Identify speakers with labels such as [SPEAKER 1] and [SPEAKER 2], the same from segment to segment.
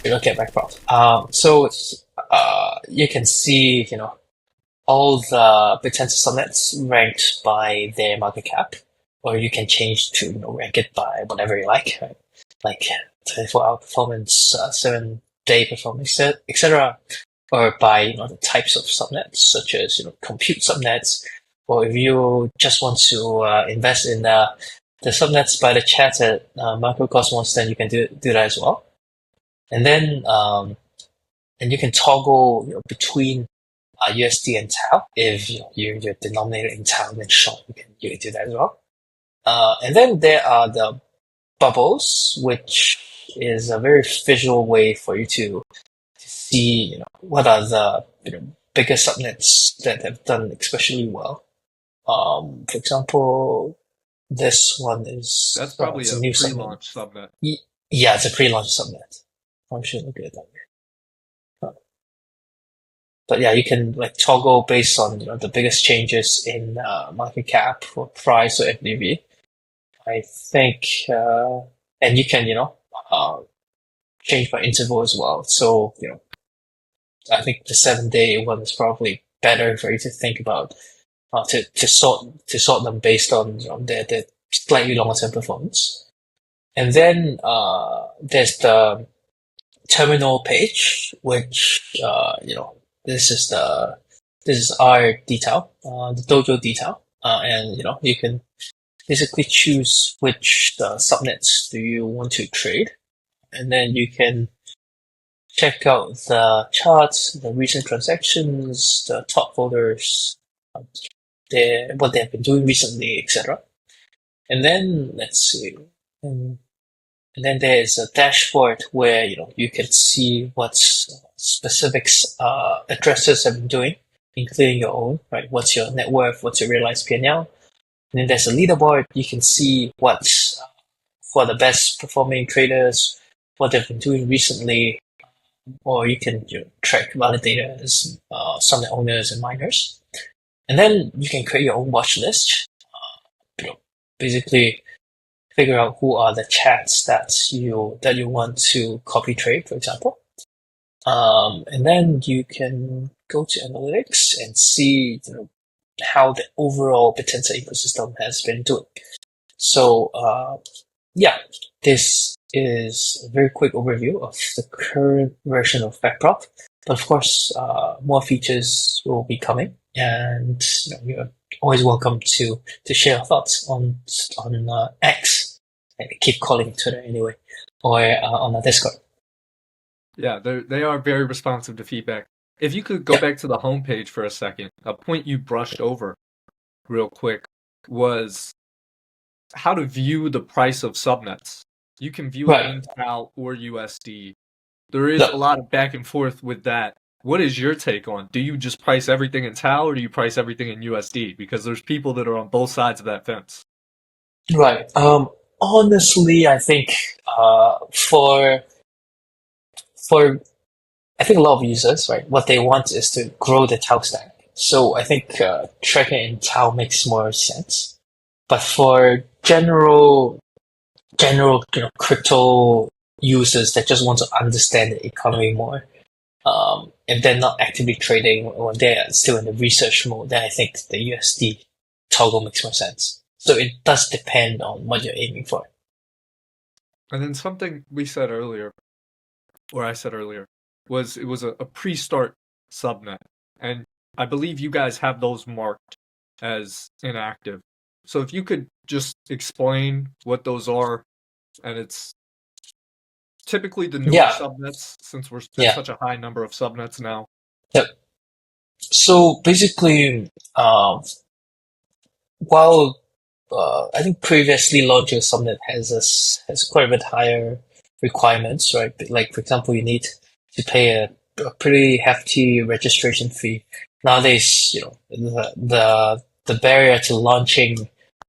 [SPEAKER 1] you look at Backprop. You can see, all the Bittensor subnets ranked by their market cap, or you can change to, rank it by whatever you like, right? Like 24-hour performance, 7-day performance, etc. Or by, the types of subnets, such as, compute subnets, or if you just want to invest in the subnets by the chat at Microcosmos, then you can do that as well. And then and you can toggle between USD and TAO. If you're denominated in TAO, then sure, you can do that as well. And then there are the bubbles, which is a very visual way for you to see what are the bigger subnets that have done especially well. For example, this one is
[SPEAKER 2] That's probably
[SPEAKER 1] it's
[SPEAKER 2] a
[SPEAKER 1] new
[SPEAKER 2] pre-launch subnet.
[SPEAKER 1] Yeah, it's a pre-launch subnet. I should look at it that way. But yeah, you can toggle based on the biggest changes in market cap or price or FDV. I think, and you can change by interval as well. So I think the 7-day one is probably better for you to think about to sort them based on their slightly longer term performance. And then there's the terminal page, which this is our detail, the dojo detail, and you can basically choose which subnets do you want to trade, and then you can check out the charts, the recent transactions, the top voters, what they've been doing recently, etc. And then let's see, and then there's a dashboard where you can see what specific addresses have been doing, including your own, right? What's your net worth? What's your realized P&L? And then there's a leaderboard. You can see what's for the best performing traders, what they've been doing recently, or you can track validators, subnet owners, and miners. And then you can create your own watch list. Basically figure out who are the chats that you want to copy trade, for example. And then you can go to analytics and see how the overall Bittensor ecosystem has been doing. So this is a very quick overview of the current version of Backprop. But of course, more features will be coming, and you're always welcome to share your thoughts on X. I keep calling it Twitter anyway, or on our Discord.
[SPEAKER 2] Yeah, they are very responsive to feedback. If you could go back to the homepage for a second, a point you brushed over real quick was how to view the price of subnets. You can view it in TAO or USD. There is a lot of back and forth with that. What is your take on? Do you just price everything in TAO or do you price everything in USD? Because there's people that are on both sides of that fence.
[SPEAKER 1] Right. Honestly, I think for I think a lot of users, right, what they want is to grow the TAO stack. So I think tracking in TAO makes more sense. But for general crypto users that just want to understand the economy more, if they're not actively trading or they're still in the research mode, then I think the USD toggle makes more sense. So it does depend on what you're aiming for.
[SPEAKER 2] And then something we said earlier, or I said earlier, was it was a pre-start subnet. And I believe you guys have those marked as inactive. So if you could just explain what those are, and it's typically the newer subnets, since we're at such a high number of subnets now.
[SPEAKER 1] Yep. So basically, while I think previously launching a subnet has quite a bit higher requirements, right? Like, for example, you need to pay a pretty hefty registration fee. Nowadays, the barrier to launching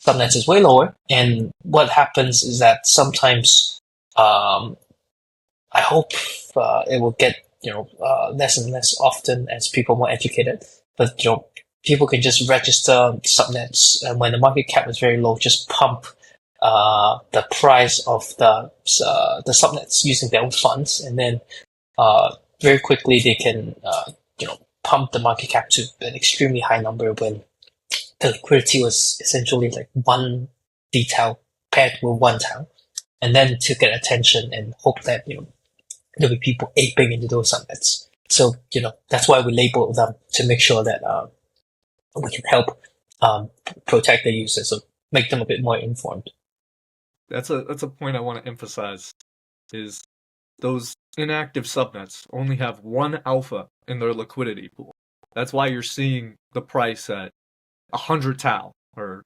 [SPEAKER 1] subnets is way lower, and what happens is that sometimes I hope it will get less and less often as people are more educated, but people can just register subnets, and when the market cap is very low, just pump the price of the subnets using their own funds, and then very quickly they can pump the market cap to an extremely high number when the liquidity was essentially like one detail paired with one TAO, and then to get attention and hope that there'll be people aping into those subnets. So that's why we label them, to make sure that we can help protect the users, so make them a bit more informed.
[SPEAKER 2] That's a point I want to emphasize, is those inactive subnets only have one alpha in their liquidity pool. That's why you're seeing the price at 100 TAO or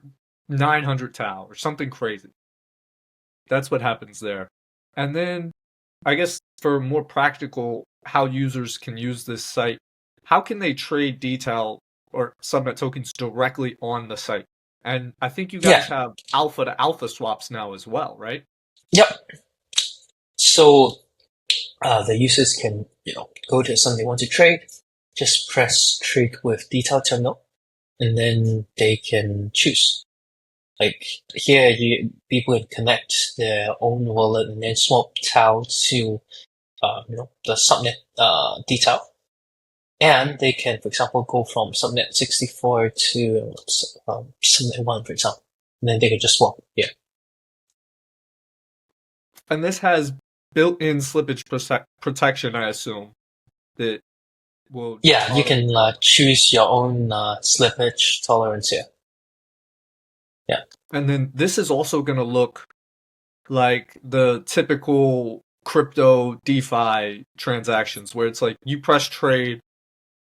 [SPEAKER 2] 900 TAO or something crazy. That's what happens there. And then I guess for more practical, how users can use this site, how can they trade detail or subnet tokens directly on the site? And I think you guys have alpha to alpha swaps now as well, right?
[SPEAKER 1] Yep. So the users can go to something they want to trade, just press trade with detail terminal, and then they can choose. Like here, people can connect their own wallet and then swap TAO to the subnet detail, and they can, for example, go from subnet 64 to subnet 1, for example, and then they can just swap here.
[SPEAKER 2] And this has built-in slippage protection, I assume, that will...
[SPEAKER 1] Yeah, you can choose your own slippage tolerance here. Yeah.
[SPEAKER 2] And then this is also going to look like the typical crypto DeFi transactions, where it's like you press trade,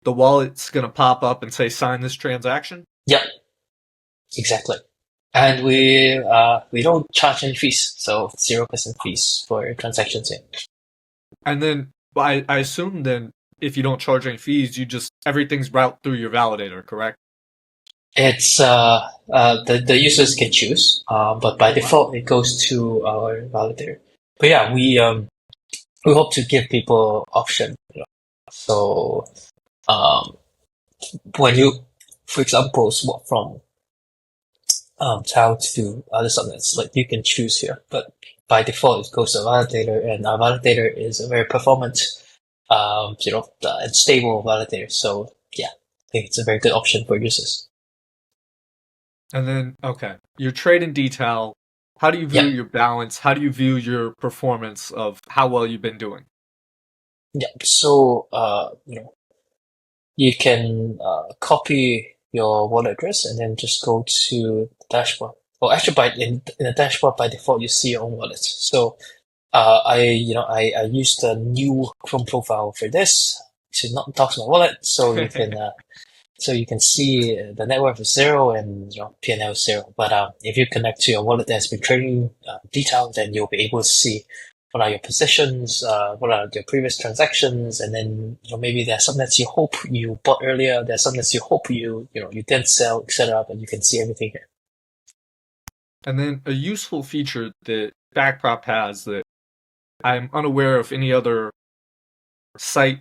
[SPEAKER 2] the wallet's going to pop up and say, sign this transaction?
[SPEAKER 1] Yep, exactly. And we don't charge any fees, so 0% fees for transactions here.
[SPEAKER 2] And then I assume then if you don't charge any fees, everything's routed through your validator, correct?
[SPEAKER 1] It's the users can choose, but by default it goes to our validator. But yeah, we hope to give people option. So when you, for example, swap from TAO to other subnets, like you can choose here, but by default it goes to a validator, and our validator is a very performant, and stable validator. So yeah, I think it's a very good option for users.
[SPEAKER 2] And then, okay, your trade in detail, how do you view your balance? How do you view your performance of how well you've been doing?
[SPEAKER 1] Yeah, so you can copy your wallet address and then just go to the dashboard. Well, actually, in the dashboard by default you see your own wallet. So I used a new Chrome profile for this to not talk to my wallet, so you can so you can see the net worth is 0 and P&L is 0. But if you connect to your wallet that has been trading detail, then you'll be able to see what are your positions, what are your previous transactions, and then maybe there are subnets you hope you bought earlier, there are subnets you hope you didn't sell, etc. But you can see everything here.
[SPEAKER 2] And then a useful feature that Backprop has that I'm unaware of any other site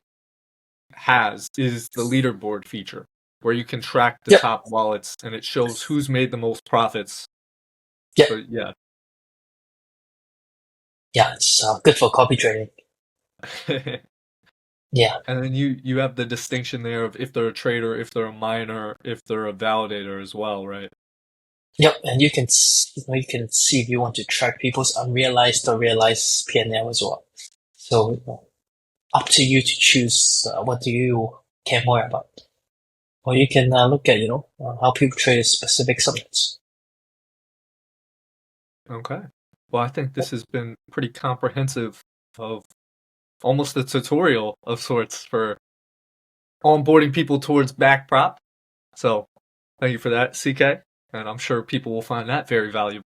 [SPEAKER 2] has is the leaderboard feature, where you can track the top wallets and it shows who's made the most profits.
[SPEAKER 1] Yeah.
[SPEAKER 2] So, yeah.
[SPEAKER 1] Yeah, it's good for copy trading. Yeah.
[SPEAKER 2] And then you have the distinction there of if they're a trader, if they're a miner, if they're a validator as well, right?
[SPEAKER 1] Yep, and you can see if you want to track people's unrealized or realized P&L as well. So up to you to choose what do you care more about. Or you can look at how people trade specific subnets.
[SPEAKER 2] Okay. Well, I think this has been pretty comprehensive, of almost a tutorial of sorts for onboarding people towards Backprop. So thank you for that, CK. And I'm sure people will find that very valuable.